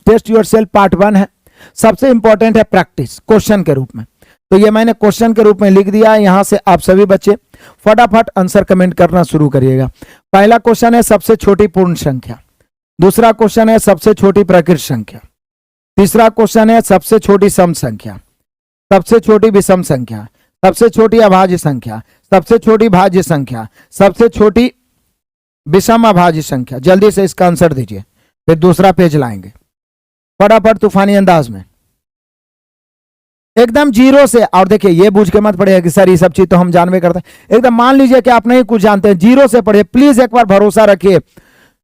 Test yourself part 1 है। सबसे important है प्रैक्टिस क्वेश्चन के रूप में, तो ये मैंने क्वेश्चन के रूप में लिख दिया। यहां से आप सभी बच्चे फटाफट आंसर कमेंट करना शुरू करिएगा। पहला क्वेश्चन है सबसे छोटी पूर्ण संख्या, दूसरा क्वेश्चन है सबसे छोटी प्राकृत संख्या, तीसरा क्वेश्चन है सबसे छोटी सम संख्या, सबसे छोटी विषम संख्या, सबसे छोटी अभाज्य संख्या, सबसे छोटी भाज्य संख्या, सबसे छोटी विषम अभाज्य संख्या। जल्दी से इसका आंसर दीजिए, फिर दूसरा पेज लाएंगे फटाफट तूफानी अंदाज में एकदम जीरो से। और देखिए ये बूझ के मत पढ़िए कि सर ये सब चीज तो हम जानवे करते हैं, एकदम मान लीजिए कि आप नहीं कुछ जानते हैं, जीरो से पढ़िए प्लीज। एक बार भरोसा रखिए,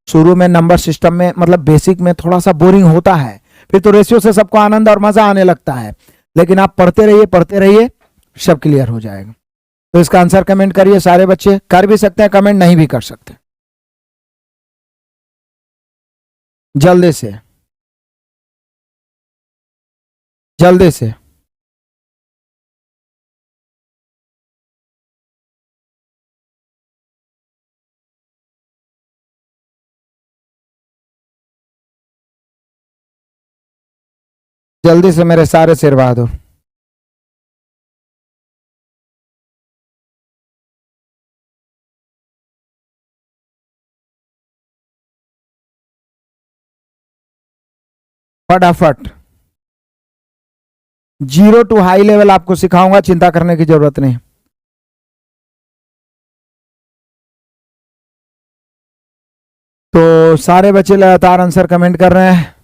शुरू में नंबर सिस्टम में मतलब बेसिक में थोड़ा सा बोरिंग होता है, फिर तो रेशियो से सबको आनंद और मजा आने लगता है, लेकिन आप पढ़ते रहिए सब क्लियर हो जाएगा। तो इसका आंसर कमेंट करिए सारे बच्चे, कर भी सकते हैं कमेंट, नहीं भी कर सकते, जल्दी से जल्दी से। जल्दी से मेरे सारे सिरवा दो। फटाफट, जीरो टू हाई लेवल आपको सिखाऊंगा, चिंता करने की जरूरत नहीं। तो सारे बच्चे लगातार आंसर कमेंट कर रहे हैं।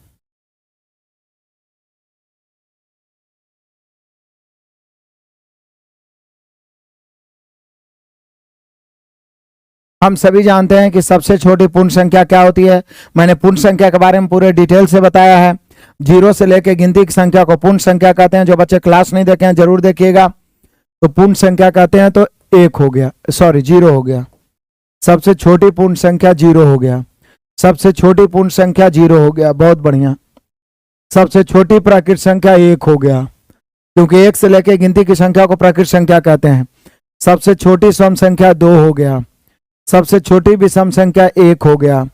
हम सभी जानते हैं कि सबसे छोटी पूर्ण संख्या क्या होती है। मैंने पूर्ण संख्या के बारे में पूरे डिटेल से बताया है। जीरो से लेकर गिनती की संख्या को पूर्ण संख्या कहते हैं। जो बच्चे क्लास नहीं देखे हैं जरूर देखिएगा। तो पूर्ण संख्या कहते हैं तो एक हो गया, सॉरी जीरो हो गया। सबसे छोटी पूर्ण संख्या जीरो हो गया, सबसे छोटी पूर्ण संख्या जीरो हो गया, बहुत बढ़िया। सबसे छोटी प्राकृत संख्या एक हो गया, क्योंकि एक से लेकर गिनती की संख्या को प्राकृत संख्या कहते हैं। सबसे छोटी सम संख्या दो हो गया, सबसे छोटी विषम संख्या एक हो गया।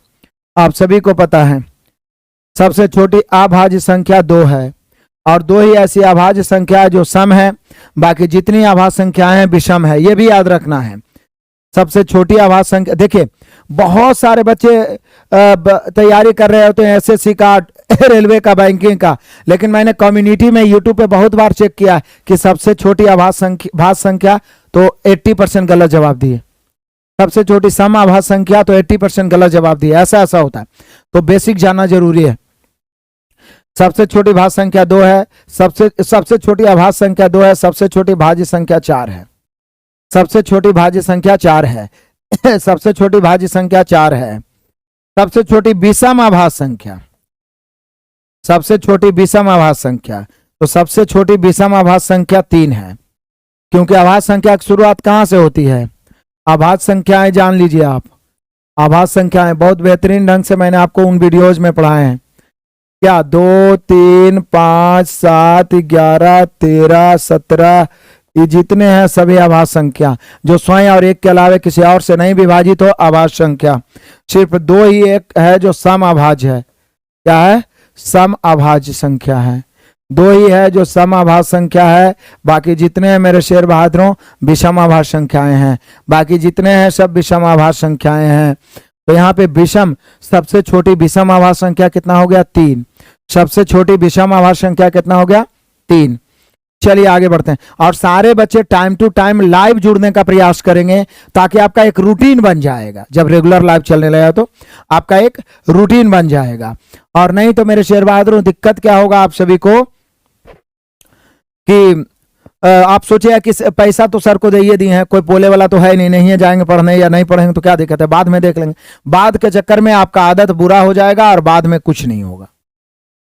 आप सभी को पता है सबसे छोटी अभाज्य संख्या दो है, और दो ही ऐसी अभाज्य संख्या है जो सम है, बाकी जितनी अभाज्य संख्याएं हैं विषम है, ये भी याद रखना है। सबसे छोटी अभाज्य संख्या, देखिए बहुत सारे बच्चे तैयारी कर रहे होते हैं एसएससी का, रेलवे का, बैंकिंग का, लेकिन मैंने कम्युनिटी में यूट्यूब पे बहुत बार चेक किया कि सबसे छोटी अभाज्य संख्या तो 80% गलत जवाब दिए, सबसे छोटी सम अभाज्य संख्या तो 80% गलत जवाब दिए। ऐसा होता है, तो बेसिक जानना जरूरी है। सबसे छोटी भाज्य संख्या दो है, सबसे छोटी अभाज्य संख्या दो है, सबसे छोटी भाज्य संख्या चार है, सबसे छोटी भाज्य संख्या चार है सबसे छोटी भाज्य संख्या चार है। सबसे छोटी विषम अभाज्य संख्या, सबसे छोटी विषम अभाज्य संख्या, तो सबसे छोटी विषम अभाज्य संख्या तीन है, क्योंकि अभाज्य संख्या की शुरुआत कहां से होती है। अभाज्य संख्याएं जान लीजिए आप, अभाज्य संख्याएं बहुत बेहतरीन ढंग से मैंने आपको उन वीडियोज में पढ़ाए हैं। क्या 2, 3, 5, 7, 11, 13, 17, ये जितने हैं सभी अभाज्य संख्या, जो स्वयं और एक के अलावा किसी और से नहीं विभाजित हो, अभाज्य संख्या। सिर्फ दो ही एक है जो सम अभाज्य है। क्या है? सम अभाज्य संख्या है। दो ही है जो सम अभाज्य संख्या है, बाकी जितने हैं मेरे शेर बहादुरों विषम अभाज्य संख्याएं हैं, बाकी जितने हैं सब विषम अभाज्य संख्याएं हैं। तो यहाँ पे विषम, सबसे छोटी विषम अभाज्य संख्या कितना हो गया? 3। सबसे छोटी विषम अभाज्य संख्या कितना हो गया? 3। चलिए आगे बढ़ते हैं, और सारे बच्चे टाइम टू टाइम लाइव जुड़ने का प्रयास करेंगे, ताकि आपका एक रूटीन बन जाएगा। जब रेगुलर लाइव चलने लगा तो आपका एक रूटीन बन जाएगा। और नहीं तो मेरे शेर बहादुर दिक्कत क्या होगा आप सभी को कि आप सोचे कि पैसा तो सर को दे दिए हैं, कोई बोले वाला तो है नहीं है, जाएंगे पढ़ने या नहीं पढ़ेंगे तो क्या दिक्कत है, बाद में देख लेंगे। बाद के चक्कर में आपका आदत बुरा हो जाएगा और बाद में कुछ नहीं होगा।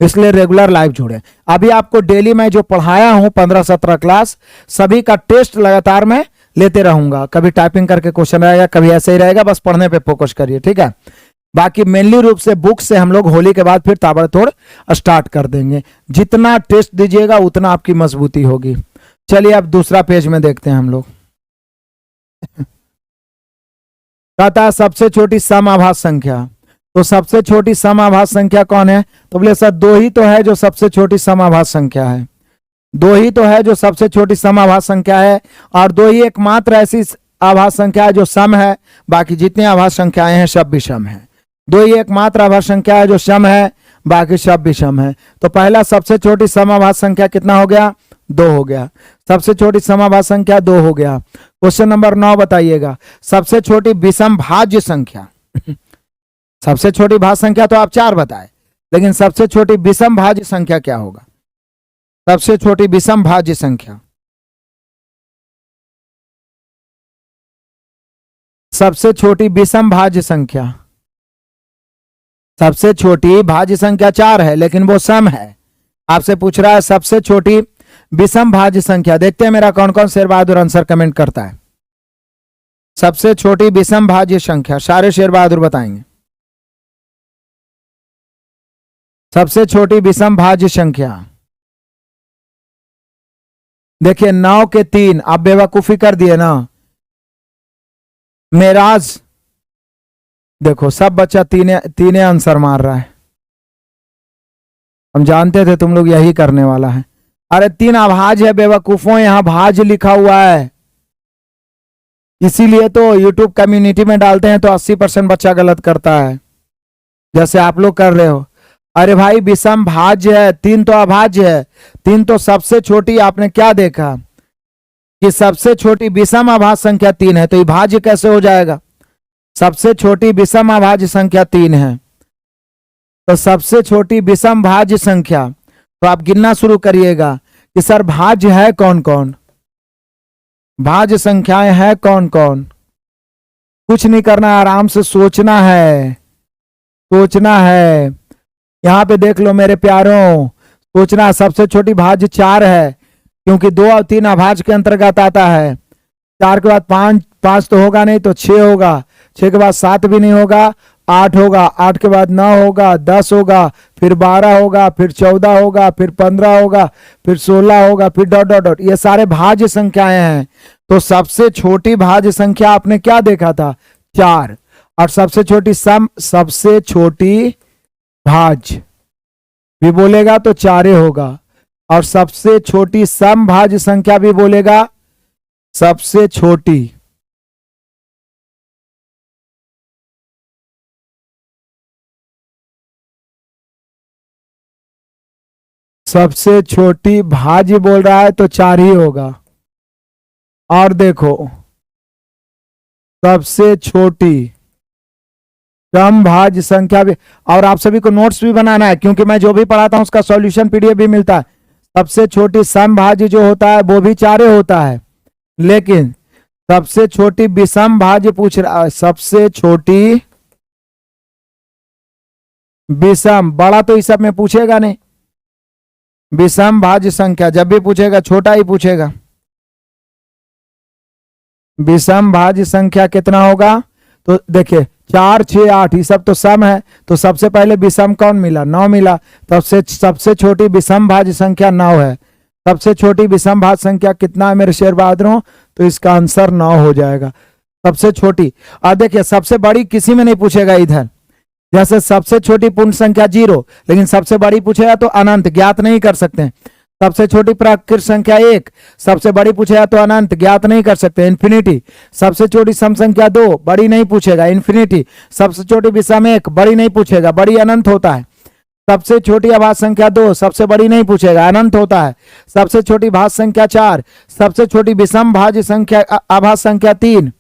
इसलिए रेगुलर लाइव जुड़े। अभी आपको डेली मैं जो पढ़ाया हूं 15-17 क्लास, सभी का टेस्ट लगातार मैं लेते रहूंगा। कभी टाइपिंग करके क्वेश्चन रहेगा, कभी ऐसे ही रहेगा, बस पढ़ने पे फोकस करिए, ठीक है। बाकी मेनली रूप से बुक से हम लोग होली के बाद फिर ताबड़तोड़ स्टार्ट कर देंगे। जितना टेस्ट दीजिएगा उतना आपकी मजबूती होगी। चलिए अब दूसरा पेज में देखते हैं हम लोग। कहता है सबसे छोटी सम अभाज्य संख्या, तो सबसे छोटी समाभाज्य संख्या कौन है? तो बोले सर दो ही तो है जो सबसे छोटी समाभाज्य संख्या है, दो ही तो है जो सबसे छोटी समाभाज्य संख्या है, और दो ही एकमात्र ऐसी आभाज्य संख्या है जो सम है, बाकी जितनी आभाज्य संख्याएं हैं सब विषम है। दो ही एकमात्र आभाज्य संख्या है जो सम है, बाकी सब विषम है। तो पहला सबसे छोटी समाभाज्य संख्या कितना हो गया? 2 हो गया। सबसे छोटी समाभाज्य संख्या 2 हो गया। क्वेश्चन नंबर 9 बताइएगा, सबसे छोटी विषम भाज्य संख्या सबसे छोटी भाज्य संख्या तो आप 4 बताए, लेकिन सबसे छोटी विषम भाज्य संख्या क्या होगा? सबसे छोटी विषम भाज्य संख्या, सबसे छोटी विषम भाज्य संख्या, सबसे छोटी भाज्य संख्या 4 है लेकिन वो सम है। आपसे पूछ रहा है सबसे छोटी विषम भाज्य संख्या। देखते हैं मेरा कौन कौन शेर बहादुर आंसर कमेंट करता है। सबसे छोटी विषम भाज्य संख्या सारे शेर बहादुर बताएंगे। सबसे छोटी विषम भाज्य संख्या देखिए 9 के 3, आप बेवकूफी कर दिए ना। मेराज देखो सब बच्चा तीने आंसर मार रहा है, हम जानते थे तुम लोग यही करने वाला है। अरे 3 अभाज्य है बेवकूफों, यहां भाज्य लिखा हुआ है, इसीलिए तो YouTube कम्युनिटी में डालते हैं तो 80% बच्चा गलत करता है, जैसे आप लोग कर रहे हो। अरे भाई विषम भाज्य है, 3 तो अभाज्य है, 3 तो सबसे छोटी। आपने क्या देखा कि सबसे छोटी विषम अभाज्य संख्या 3 है, तो ये भाज्य कैसे हो जाएगा? सबसे छोटी विषम अभाज्य संख्या 3 है, तो सबसे छोटी विषम भाज्य संख्या, तो आप गिनना शुरू करिएगा कि सर भाज्य है कौन कौन, भाज्य संख्याएं है कौन कौन। कुछ नहीं करना, आराम से सोचना है, सोचना है। यहां पे देख लो मेरे प्यारों, सोचना। सबसे छोटी भाज्य 4 है, क्योंकि 2 और 3 अभाज्य के अंतर्गत आता है। 4 के बाद 5 तो होगा नहीं, तो 6 होगा, 6 के बाद 7 भी नहीं होगा, 8 होगा, 8 के बाद 9 होगा, 10 होगा, फिर 12 होगा, फिर 14 होगा, फिर 15 होगा, फिर 16 होगा, फिर डॉट डॉट डॉट। ये सारे भाज्य संख्याएं हैं। तो सबसे छोटी भाज्य संख्या आपने क्या देखा था? 4। और सबसे छोटी सबसे छोटी भाज्य भी बोलेगा तो 4 होगा, और सबसे छोटी सम भाज्य संख्या भी बोलेगा सबसे छोटी। सबसे छोटी भाज्य बोल रहा है तो 4 ही होगा। और देखो सबसे छोटी सम भाज्य संख्या भी, और आप सभी को नोट्स भी बनाना है, क्योंकि मैं जो भी पढ़ाता हूं उसका सॉल्यूशन पीडीएफ भी मिलता है। सबसे छोटी सम भाज्य जो होता है वो भी 4 होता है, लेकिन सबसे छोटी विषम भाज्य पूछ रहा है। सबसे छोटी विषम, बड़ा तो इस सब में पूछेगा नहीं, विषम भाज्य संख्या जब भी पूछेगा छोटा ही पूछेगा। विषम भाज्य संख्या कितना होगा? तो देखिए 4, 6, 8 ये सब तो सम है, तो सबसे पहले विषम कौन मिला? 9 मिला, तब से सबसे छोटी विषम भाज्य संख्या 9 है। सबसे छोटी विषम भाज्य संख्या कितना है मेरे शेर बहादुरों? तो इसका आंसर 9 हो जाएगा, सबसे छोटी। और देखिए सबसे बड़ी किसी में नहीं पूछेगा इधर, जैसे सबसे छोटी पूर्ण संख्या 0, लेकिन सबसे बड़ी पूछेगा तो अनंत, ज्ञात नहीं कर सकते। सबसे छोटी प्राकृत संख्या 1, सबसे बड़ी पूछेगा तो अनंत, ज्ञात नहीं कर सकते, इन्फिनिटी। सबसे छोटी सम संख्या 2, बड़ी नहीं पूछेगा, इन्फिनिटी। सबसे छोटी विषम 1, बड़ी नहीं पूछेगा, बड़ी अनंत होता है। सबसे छोटी अभाज्य संख्या 2, सबसे बड़ी नहीं पूछेगा, अनंत होता है। सबसे छोटी भाज्य संख्या 4, सबसे छोटी विषम भाज्य संख्या अभाज्य संख्या 3,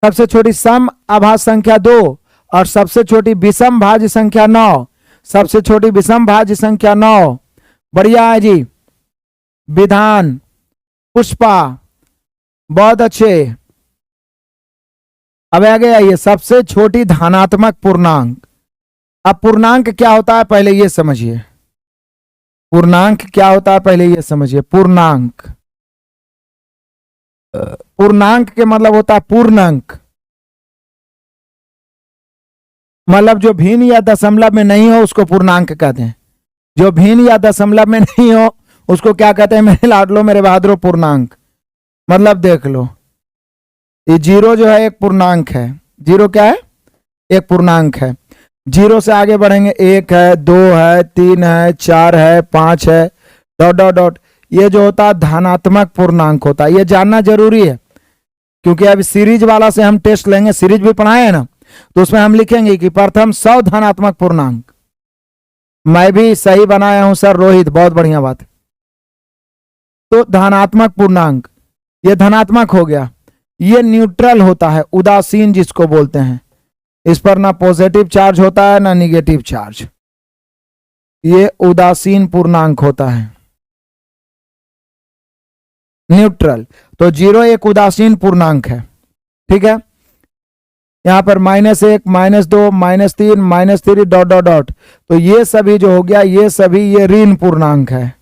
सबसे छोटी सम अभाज्य संख्या 2, और सबसे छोटी विषम भाज्य संख्या 9। सबसे छोटी विषम भाज्य संख्या 9, बढ़िया है जी। विधान, पुष्पा, बहुत अच्छे। अब आगे आइए, सबसे छोटी धनात्मक पूर्णांक। अब पूर्णांक क्या होता है पहले ये समझिए, पूर्णांक क्या होता है पहले ये समझिए। पूर्णांक, पूर्णांक के मतलब होता है पूर्ण अंक, मतलब जो भिन्न या दशमलव में नहीं हो उसको पूर्णांक कहते हैं। जो भिन्न या दशमलव में नहीं हो उसको क्या कहते हैं मेरे लाडलो मेरे बहादुरों? पूर्णांक। मतलब देख लो, ये 0 जो है एक पूर्णांक है। 0 क्या है? एक पूर्णांक है। जीरो से आगे बढ़ेंगे, 1 है, 2 है, 3 है, 4 है, 5 है, डॉट डॉट डॉट। ये जो होता है धनात्मक पूर्णांक होता है, ये जानना जरूरी है क्योंकि अब सीरीज वाला से हम टेस्ट लेंगे, सीरीज भी पढ़ाए हैं ना, तो उसमें हम लिखेंगे कि प्रथम 100 धनात्मक पूर्णांक। मैं भी सही बनाया हूं सर रोहित, बहुत बढ़िया बात। तो धनात्मक पूर्णांक ये धनात्मक हो गया, ये न्यूट्रल होता है, उदासीन जिसको बोलते हैं। इस पर ना पॉजिटिव चार्ज होता है ना निगेटिव चार्ज, ये उदासीन पूर्णांक होता है, न्यूट्रल। तो 0 एक उदासीन पूर्णांक है, ठीक है। यहां पर -1, -2, -3, -3 डॉट डॉट डॉट। तो ये सभी जो हो गया, ये सभी ये ऋण पूर्णांक है,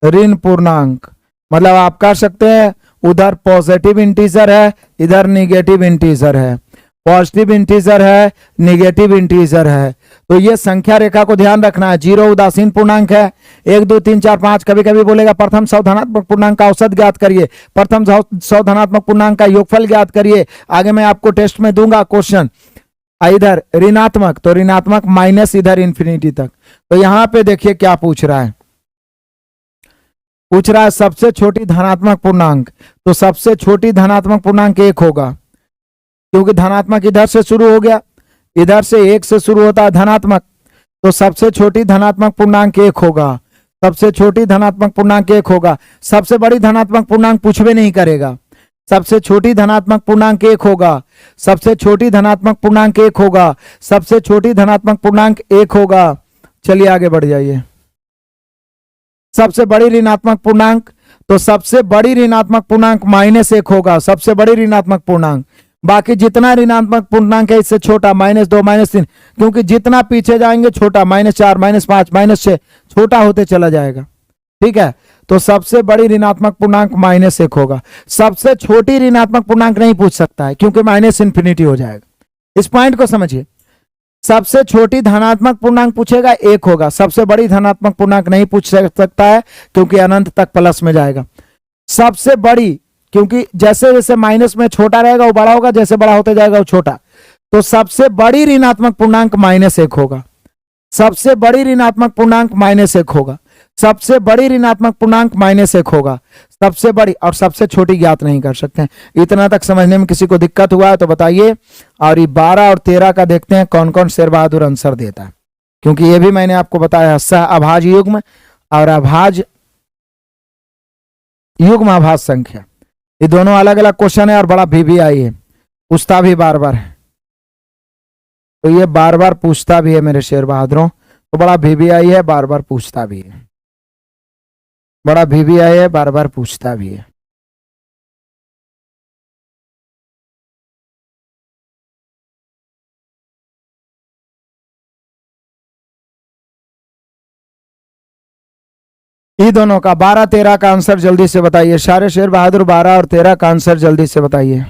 ऋण पूर्णांक। मतलब आप कह सकते हैं उधर पॉजिटिव इंटीजर है, इधर निगेटिव इंटीजर है, पॉजिटिव इंटीजर है, निगेटिव इंटीजर है। तो ये संख्या रेखा को ध्यान रखना है। 0 उदासीन पूर्णांक है, 1 2 3 4 5। कभी कभी बोलेगा प्रथम 100 धनात्मक पूर्णांक का औसत ज्ञात करिए, प्रथम 100 धनात्मक पूर्णांक का योगफल ज्ञात करिए। आगे मैं आपको टेस्ट में दूंगा क्वेश्चन। इधर ऋणात्मक, तो ऋणात्मक माइनस इधर इंफिनिटी तक। तो यहां पे देखिए क्या पूछ रहा है, पूछ रहा है सबसे छोटी धनात्मक पूर्णांक। तो सबसे छोटी धनात्मक पूर्णांक 1 होगा, क्योंकि धनात्मक इधर से शुरू हो गया, इधर से 1 से शुरू होता है धनात्मक। तो सबसे छोटी धनात्मक पूर्णांक 1 होगा, सबसे छोटी धनात्मक पूर्णांक 1 होगा। सबसे बड़ी धनात्मक पूर्णांक पूछ भी नहीं करेगा, सबसे छोटी धनात्मक पूर्णांक 1 होगा, सबसे छोटी धनात्मक पूर्णांक 1 होगा, सबसे छोटी धनात्मक पूर्णांक 1 होगा। चलिए आगे बढ़ जाइए। सबसे बड़ी ऋणात्मक पूर्णांक, तो सबसे बड़ी ऋणात्मक पूर्णांक -1 होगा, सबसे बड़ी ऋणात्मक पूर्णांक। बाकी जितना ऋणात्मक पूर्णांक है इससे छोटा, -2, -3, क्योंकि जितना पीछे जाएंगे छोटा, -4, -5, -6 छोटा होते चला जाएगा, ठीक है। तो सबसे बड़ी ऋणात्मक पूर्णांक -1 होगा। सबसे छोटी ऋणात्मक पूर्णांक नहीं पूछ सकता है क्योंकि -इंफिनिटी हो जाएगा। इस पॉइंट को समझिए, सबसे छोटी धनात्मक पूर्णांक पूछेगा 1 होगा, सबसे बड़ी धनात्मक पूर्णांक नहीं पूछ सकता है क्योंकि अनंत तक प्लस में जाएगा। सबसे बड़ी, क्योंकि जैसे जैसे माइनस में छोटा रहेगा वो बड़ा होगा, जैसे बड़ा होते जाएगा वो छोटा। तो सबसे बड़ी ऋणात्मक पूर्णांक -1 होगा, सबसे बड़ी ऋणात्मक पूर्णांक -1 होगा, सबसे बड़ी ऋणात्मक पूर्णांक -1 होगा, सबसे बड़ी और सबसे छोटी ज्ञात नहीं कर सकते हैं। इतना तक समझने में किसी को दिक्कत हुआ है तो बताइए। और ये 12 और 13 का देखते हैं कौन कौन शेर बहादुर आंसर देता है, क्योंकि ये भी मैंने आपको बताया सह अभाज्य युग्म और अभाज्य युग्म अभाज्य संख्या, ये दोनों अलग अलग क्वेश्चन है और बड़ा VBI है, पूछता भी बार बार है। तो ये बार बार पूछता भी है मेरे शेर बहादुरों, तो बड़ा VBI है, बार बार पूछता भी है, बड़ा VBI है, बार बार पूछता भी है। ये दोनों का 12 13 का आंसर जल्दी से बताइए, सारे शेर बहादुर 12 और 13 का आंसर जल्दी से बताइए।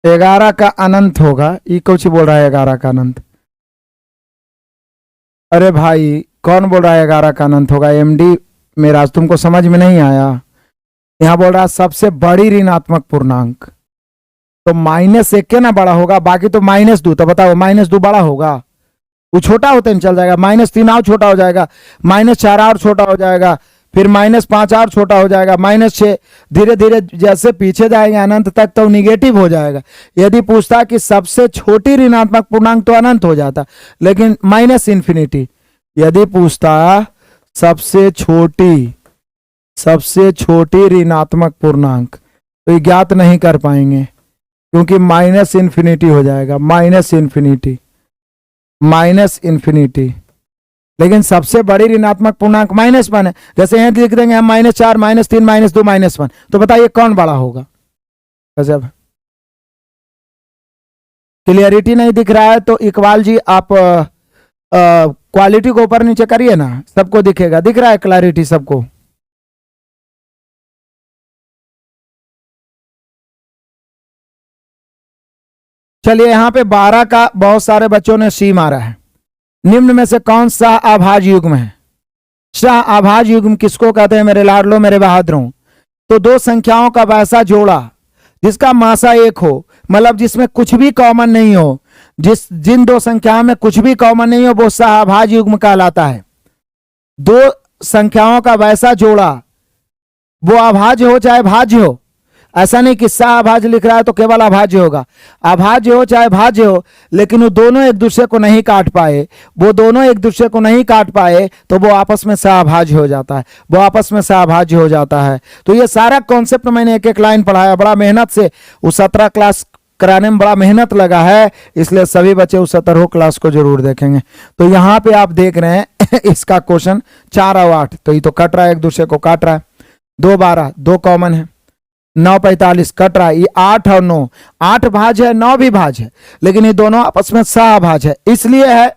ग्यारह का अनंत होगा, ये कुछ बोल रहा है 11 का अनंत। अरे भाई कौन बोल रहा है 11 का अनंत होगा? MD मेरा तुमको समझ में नहीं आया। यहां बोल रहा है सबसे बड़ी ऋणात्मक पूर्णांक, तो -1 के ना बड़ा होगा, बाकी तो -2। तो बताओ -2 बड़ा होगा, वो छोटा होते नहीं चल जाएगा, -3 और छोटा हो जाएगा, -4 और छोटा हो जाएगा, फिर -5 और छोटा हो जाएगा, -6। धीरे धीरे जैसे पीछे जाएंगे अनंत तक तो निगेटिव हो जाएगा। यदि पूछता कि सबसे छोटी ऋणात्मक पूर्णांक तो अनंत हो जाता, लेकिन -इंफिनिटी। यदि पूछता सबसे छोटी ऋणात्मक पूर्णांक, तो ये ज्ञात नहीं कर पाएंगे क्योंकि -इंफिनिटी हो जाएगा, -इंफिनिटी। लेकिन सबसे बड़ी ऋणात्मक पूर्णांक -1 है, जैसे यहां लिख देंगे हम -4, -3, -2, -1। तो बताइए कौन बड़ा होगा? गजब, क्लियरिटी नहीं दिख रहा है तो इकबाल जी आप क्वालिटी को ऊपर नीचे करिए ना, सबको दिखेगा। दिख रहा है क्लैरिटी सबको? चलिए यहाँ पे 12 का बहुत सारे बच्चों ने सी मारा है। निम्न में से कौन सा अभाज्य युग्म है? शाह अभाज्य युग्म किसको कहते हैं मेरे लाडलो मेरे बहादुरों? तो दो संख्याओं का वैसा जोड़ा जिसका मासा एक हो, मतलब जिसमें कुछ भी कॉमन नहीं हो, जिन दो संख्याओं में कुछ भी कॉमन नहीं हो वो सहअभाज्य युग्म कहलाता है। दो संख्याओं का वैसा जोड़ा, वो अभाज्य हो चाहे भाज्य हो, ऐसा नहीं कि सहअभाज्य लिख रहा है तो केवल अभाज्य होगा, अभाज्य हो चाहे भाज्य हो, लेकिन वो दोनों एक दूसरे को नहीं काट पाए, वो दोनों एक दूसरे को नहीं काट पाए तो वो आपस में सहअभाज्य हो जाता है, वो आपस में सहअभाज्य हो जाता है। तो ये सारा कॉन्सेप्ट मैंने एक एक लाइन पढ़ाया, बड़ा मेहनत से। उस 17 क्लास कराने में बड़ा मेहनत लगा है, इसलिए सभी बच्चे उस 17 क्लास को जरूर देखेंगे। तो यहाँ पे आप देख रहे हैं इसका क्वेश्चन 4 और 8, तो ये तो कट रहा है, एक दूसरे को काट रहा है। 2 12 2 कॉमन है, 9 45 कट रहा है, ये 8 और 9, 8 भाज्य है 9 भी भाज्य है, लेकिन ये दोनों आपस में सहअभाज्य है। इसलिए है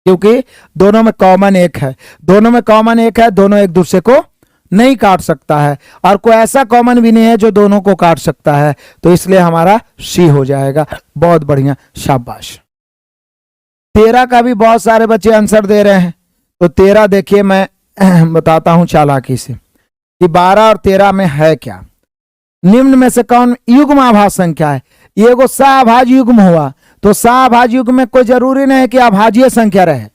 क्योंकि दोनों में कॉमन एक है, दोनों में कॉमन एक है, दोनों एक दूसरे को नहीं काट सकता है, और कोई ऐसा कॉमन भी नहीं है जो दोनों को काट सकता है, तो इसलिए हमारा सी हो जाएगा। बहुत बढ़िया, शाबाश। 13 का भी बहुत सारे बच्चे आंसर दे रहे हैं, तो 13 देखिए मैं बताता हूं चालाकी से कि 12 और 13 में है क्या। निम्न में से कौन युग्म आभाज्य संख्या है? ये को सहअभाज्य युग्म हुआ, तो सहअभाज्य युग्म में कोई जरूरी नहीं है कि अभाज्य संख्या रहे।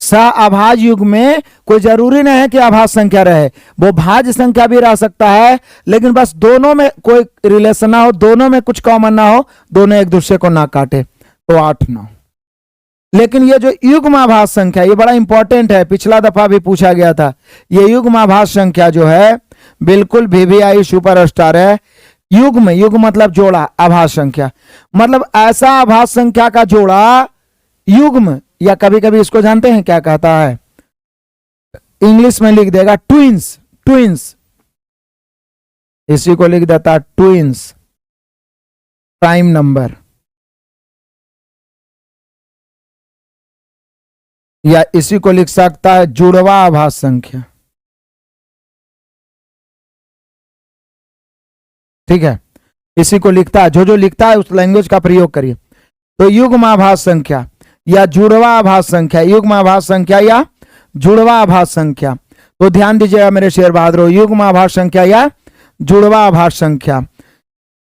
सहअभाज्य युग्म में कोई जरूरी नहीं है कि अभाज्य संख्या रहे, वो भाज्य संख्या भी रह सकता है, लेकिन बस दोनों में कोई रिलेशन ना हो, दोनों में कुछ कॉमन ना हो, दोनों एक दूसरे को ना काटे, तो 8 9। लेकिन ये जो युग्म आभाज्य संख्या, ये बड़ा इंपॉर्टेंट है, पिछला दफा भी पूछा गया था। ये युग्म आभाज्य संख्या जो है बिल्कुल VVI सुपरस्टार है। युग्म, युग्म मतलब जोड़ा, आभाज्य संख्या मतलब ऐसा आभाज्य संख्या का जोड़ा, युग्म, या कभी कभी इसको जानते हैं क्या कहता है, इंग्लिश में लिख देगा ट्विंस, ट्विंस, इसी को लिख देता ट्विंस प्राइम नंबर, या इसी को लिख सकता है जुड़वा आभाज्य संख्या। ठीक है, इसी को लिखता है, जो लिखता है उस लैंग्वेज का प्रयोग करिए। तो युग्म आभाज्य संख्या या जुड़वा आभाज्य संख्या, युग्म आभाज्य संख्या या जुड़वा आभाज्य संख्या, तो ध्यान दीजिएगा मेरे शेर बहादुर, युग्म आभाज्य संख्या या जुड़वा आभाज्य संख्या।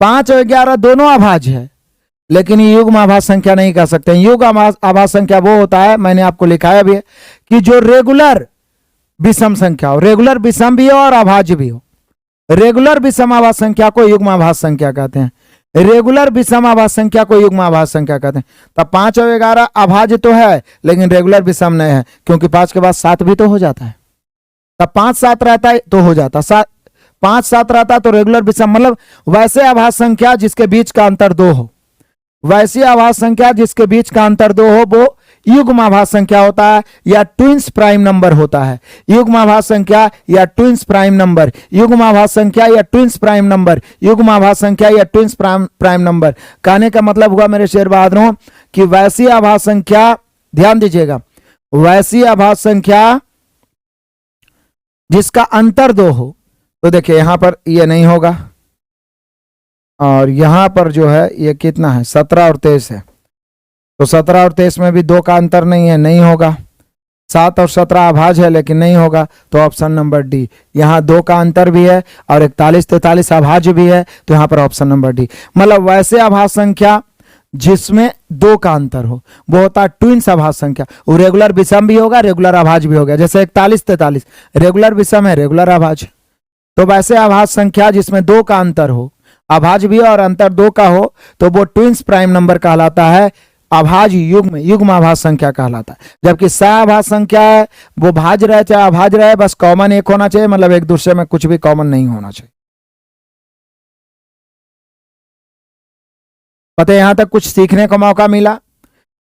5 और 11 दोनों अभाज्य है, लेकिन ये युग्म आभाज्य संख्या नहीं कह सकते। युग्म आभाज्य संख्या वो होता है, मैंने आपको लिखाया भी है, कि जो रेगुलर विषम संख्या हो, रेगुलर विषम भी हो और अभाज्य भी हो। रेगुलर विषम आभाज्य संख्या को युग्म आभाज्य संख्या कहते हैं, रेगुलर विषम आभाज्य संख्या को युग्म आभाज्य संख्या कहते हैं। तब 5 और 11 अभाज्य तो है, लेकिन रेगुलर विषम नहीं है, क्योंकि 5 के बाद 7 भी तो हो जाता है। तब 5 7 रहता है तो हो जाता, 5 7 रहता तो रेगुलर विषम, मतलब वैसे आभाज्य संख्या जिसके बीच का अंतर 2 हो, वैसी आभाज्य संख्या जिसके बीच का अंतर 2 हो, वो युग्म आभाज्य संख्या होता है या ट्विंस प्राइम नंबर होता है। युग्म आभाज्य संख्या या ट्विंस प्राइम नंबर, युग्म आभाज्य संख्या या ट्विंस प्राइम नंबर, युग्म आभाज्य संख्या या ट्विंस प्राइम नंबर। कहने का मतलब हुआ मेरे शेर बहादुरों कि वैसी आभाज्य संख्या, ध्यान दीजिएगा, वैसी आभाज्य संख्या जिसका अंतर 2 हो। तो देखिए यहां पर ये नहीं होगा, और यहां पर जो है ये कितना है, 17 और 23 है, तो 17 और 23 में भी 2 का अंतर नहीं है, नहीं होगा। 7 और 17 अभाज्य है लेकिन नहीं होगा, तो ऑप्शन नंबर डी। यहाँ 2 का अंतर भी है और 41 43 अभाज्य भी है, तो यहाँ पर ऑप्शन नंबर डी। मतलब वैसे आभाज्य संख्या जिसमें 2 का अंतर हो, वो होता है ट्विंस आभाज्य संख्या। वो रेगुलर विषम भी होगा, रेगुलर अभाज्य भी होगा। जैसे 41 43 रेगुलर विषम है, रेगुलर अभाज्य। तो वैसे आभाज्य संख्या जिसमें 2 का अंतर हो, अभाज्य भी और अंतर 2 का हो, तो वो ट्विंस प्राइम नंबर कहलाता है, अभाज्य युग्म, युग्म आभाज्य संख्या कहलाता है। जबकि सहअभाज्य संख्या है, वो भाज्य रहे चाहे अभाज्य रहे, बस कॉमन एक होना चाहिए, मतलब एक दूसरे में कुछ भी कॉमन नहीं होना चाहिए। पता है, यहां तक कुछ सीखने का मौका मिला।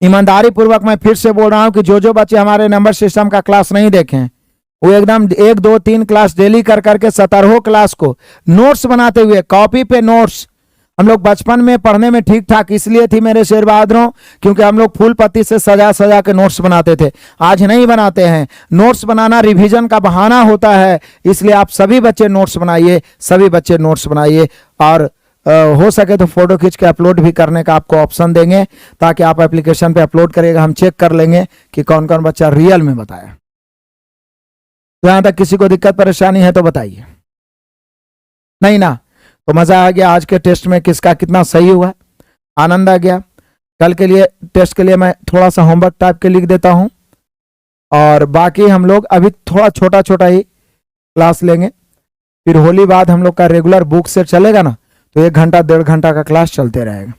ईमानदारी पूर्वक मैं फिर से बोल रहा हूं कि जो बच्चे हमारे नंबर सिस्टम का क्लास नहीं देखें, वो एकदम 1 2 3 क्लास डेली कर करके 17 क्लास को नोट्स बनाते हुए, कॉपी पे नोट्स, हम लोग बचपन में पढ़ने में ठीक ठाक इसलिए थी मेरे शेर बहादुरों, क्योंकि हम लोग फूल पत्ती से सजा सजा के नोट्स बनाते थे। आज नहीं बनाते हैं। नोट्स बनाना रिवीजन का बहाना होता है, इसलिए आप सभी बच्चे नोट्स बनाइए, सभी बच्चे नोट्स बनाइए। और हो सके तो फोटो खींच के अपलोड भी करने का आपको ऑप्शन देंगे, ताकि आप एप्लीकेशन पे अपलोड करिएगा, हम चेक कर लेंगे कि कौन कौन बच्चा रियल में बताया। तो यहां तक किसी को दिक्कत परेशानी है तो बताइए। नहीं ना? तो मजा आ गया। आज के टेस्ट में किसका कितना सही हुआ, आनंद आ गया। कल के लिए टेस्ट के लिए मैं थोड़ा सा होमवर्क टाइप के लिख देता हूं, और बाकी हम लोग अभी थोड़ा छोटा छोटा ही क्लास लेंगे। फिर होली बाद हम लोग का रेगुलर बुक से चलेगा ना, तो 1 घंटा 1.5 घंटा का क्लास चलते रहेगा।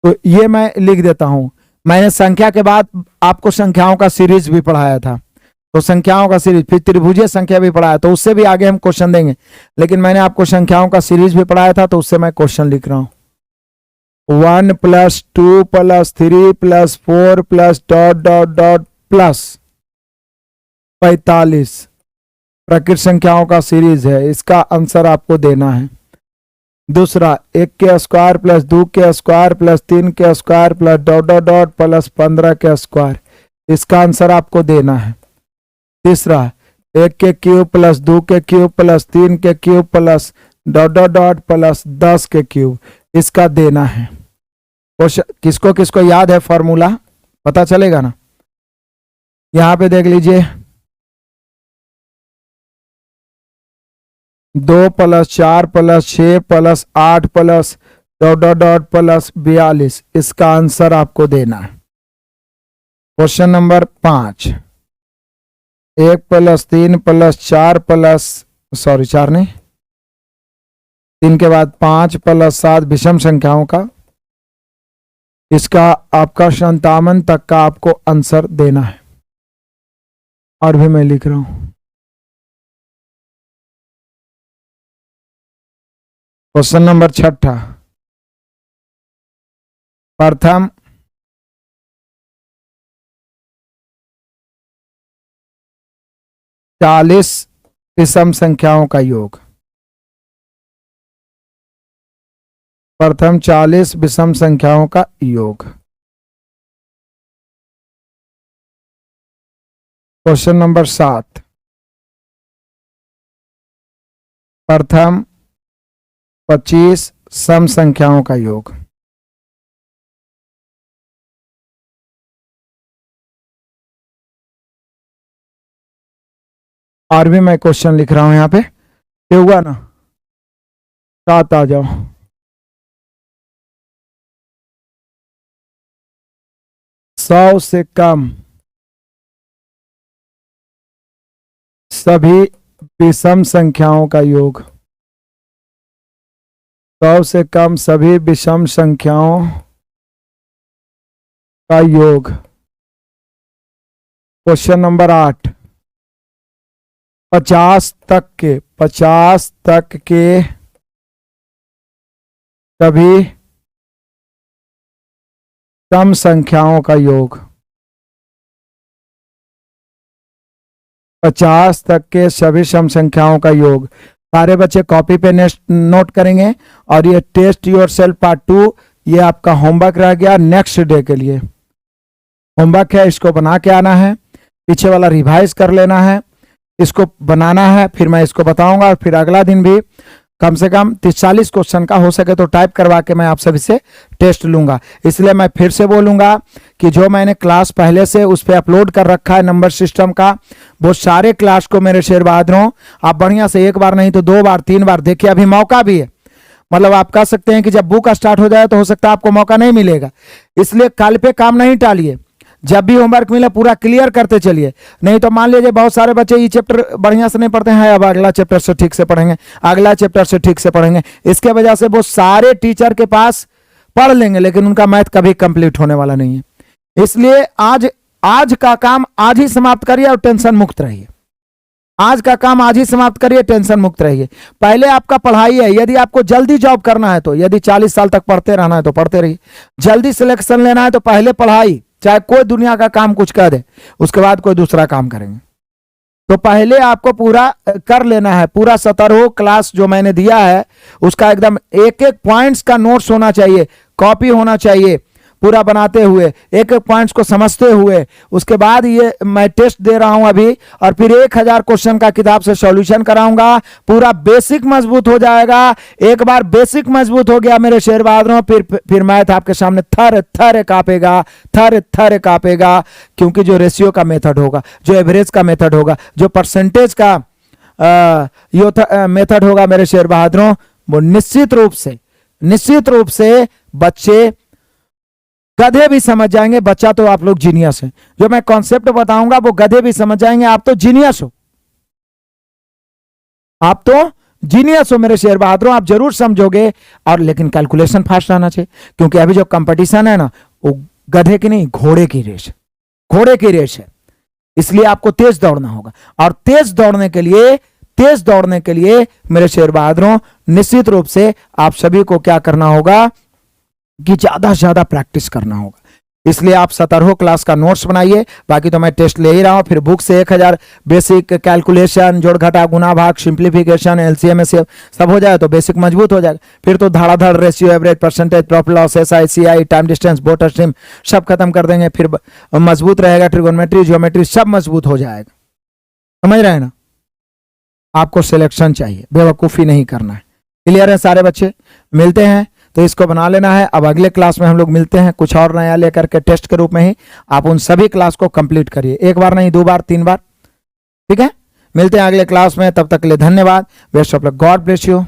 तो ये मैं लिख देता हूं। मैंने संख्या के बाद आपको संख्याओं का सीरीज भी पढ़ाया था, तो संख्याओं का सीरीज, फिर त्रिभुजीय संख्या भी पढ़ाया, तो उससे भी आगे हम क्वेश्चन देंगे। लेकिन मैंने आपको संख्याओं का सीरीज भी पढ़ाया था, तो उससे मैं क्वेश्चन लिख रहा हूं। 1 + 2 + 3 + 4 + ... प्लस 45 प्राकृत संख्याओं का सीरीज है। इसका आंसर आपको देना है। दूसरा 1 के स्क्वायर + 2 के स्क्वायर + 3 के स्क्वायर + ... + 15 के स्क्वायर, इसका आंसर आपको देना है। तीसरा 1 के क्यूब + 2 के क्यूब + 3 के क्यूब + ... + 10 के क्यूब, इसका देना है। किसको किसको याद है फॉर्मूला, पता चलेगा ना? यहां पे देख लीजिए, 2 + 4 + 6 + 8 + ... + 42, इसका आंसर आपको देना है। क्वेश्चन नंबर 5, 1 + 3 + 4 + सॉरी 4 नहीं, 3 के बाद 5 + 7 विषम संख्याओं का, इसका आपका 57 तक का आपको आंसर देना है। और भी मैं लिख रहा हूं। क्वेश्चन नंबर 6, प्रथम 40 विषम संख्याओं का योग। प्रथम 40 विषम संख्याओं का योग। क्वेश्चन नंबर 7, प्रथम 25 सम संख्याओं का योग। और भी मैं क्वेश्चन लिख रहा हूं यहां पे, ये हुआ ना? 7 आ जाओ। सौ से कम सभी विषम संख्याओं का योग। 100 से कम सभी विषम संख्याओं का योग। क्वेश्चन नंबर 8, 50 तक के सभी सम संख्याओं का योग। 50 तक के सभी सम संख्याओं का योग। सारे बच्चे कॉपी पे नोट करेंगे। और ये टेस्ट योरसेल्फ पार्ट 2, ये आपका होमवर्क रह गया नेक्स्ट डे के लिए। होमवर्क है, इसको बना के आना है, पीछे वाला रिवाइज कर लेना है, इसको बनाना है, फिर मैं इसको बताऊंगा। और फिर अगला दिन भी कम से कम 30-40 क्वेश्चन का हो सके तो टाइप करवा के मैं आप सभी से टेस्ट लूंगा। इसलिए मैं फिर से बोलूंगा कि जो मैंने क्लास पहले से उस पर अपलोड कर रखा है नंबर सिस्टम का, वो सारे क्लास को मेरे शेर बहादुरों आप बढ़िया से 1 बार नहीं तो 2 बार 3 बार देखिए। अभी मौका भी है, मतलब आप कह सकते हैं कि जब बुक स्टार्ट हो जाए तो हो सकता है आपको मौका नहीं मिलेगा। इसलिए कल पे काम नहीं टालिए, जब भी होमवर्क मिले पूरा क्लियर करते चलिए। नहीं तो मान लीजिए बहुत सारे बच्चे ये चैप्टर बढ़िया से नहीं पढ़ते हैं, अब अगला चैप्टर से ठीक से पढ़ेंगे, अगला चैप्टर से ठीक से पढ़ेंगे। इसके वजह से वो सारे टीचर के पास पढ़ लेंगे, लेकिन उनका मैथ कभी कंप्लीट होने वाला नहीं है। इसलिए आज का काम आज ही समाप्त करिए और टेंशन मुक्त रहिए। आज का काम आज ही समाप्त करिए, टेंशन मुक्त रहिए। पहले आपका पढ़ाई है। यदि आपको जल्दी जॉब करना है, तो यदि 40 साल तक पढ़ते रहना है तो पढ़ते रहिए। जल्दी सिलेक्शन लेना है तो पहले पढ़ाई, चाहे कोई दुनिया का काम कुछ कह दे, उसके बाद कोई दूसरा काम करेंगे। तो पहले आपको पूरा कर लेना है, पूरा 17 क्लास जो मैंने दिया है उसका एकदम एक एक पॉइंट्स का नोट्स होना चाहिए, कॉपी होना चाहिए, पूरा बनाते हुए एक एक पॉइंट्स को समझते हुए। उसके बाद ये मैं टेस्ट दे रहा हूं अभी, और फिर 1000 क्वेश्चन का किताब से सॉल्यूशन कराऊंगा। पूरा बेसिक मजबूत हो जाएगा। एक बार बेसिक मजबूत हो गया मेरे शेर बहादुरों, फिर मैथ आपके सामने थर थर कांपेगा, थर थर कांपेगा। क्योंकि जो रेशियो का मेथड होगा, जो एवरेज का मेथड होगा, जो परसेंटेज का मेथड होगा मेरे शेर बहादुरों, वो निश्चित रूप से बच्चे गधे भी समझ जाएंगे। बच्चा तो आप लोग जीनियस हैं, जो मैं कॉन्सेप्ट बताऊंगा वो गधे भी समझ जाएंगे। आप तो जीनियस हो, आप तो जीनियस हो मेरे शेर बहादुरों, आप जरूर समझोगे। और लेकिन कैलकुलेशन फास्ट रहना चाहिए, क्योंकि अभी जो कंपटीशन है ना, वो गधे की नहीं घोड़े की रेस है, घोड़े की रेस है। इसलिए आपको तेज दौड़ना होगा, और तेज दौड़ने के लिए मेरे शेर बहादुरों निश्चित रूप से आप सभी को क्या करना होगा कि ज्यादा से ज्यादा प्रैक्टिस करना होगा। इसलिए आप 17 क्लास का नोट्स बनाइए। बाकी तो मैं टेस्ट ले ही रहा हूं। फिर बुक से 1000 बेसिक कैलकुलेशन, जोड़ घटा, गुना भाग, सिंप्लीफिकेशन, एलसीएम सब हो जाए तो बेसिक मजबूत हो जाएगा। फिर तो धड़ाधड़ ratio, average, percentage, profit loss, SI, CI, time distance, boat stream सब खत्म कर देंगे। फिर मजबूत रहेगा ट्रिगोनोमेट्री, ज्योमेट्री सब मजबूत हो जाएगा। समझ रहे हैं ना? आपको सिलेक्शन चाहिए, बेवकूफी नहीं करना है। क्लियर है सारे बच्चे? मिलते हैं तो इसको बना लेना है। अब अगले क्लास में हम लोग मिलते हैं कुछ और नया लेकर के, टेस्ट के रूप में ही। आप उन सभी क्लास को कंप्लीट करिए, एक बार नहीं, 2 बार 3 बार। ठीक है, मिलते हैं अगले क्लास में। तब तक के लिए धन्यवाद। Best of luck, God bless you.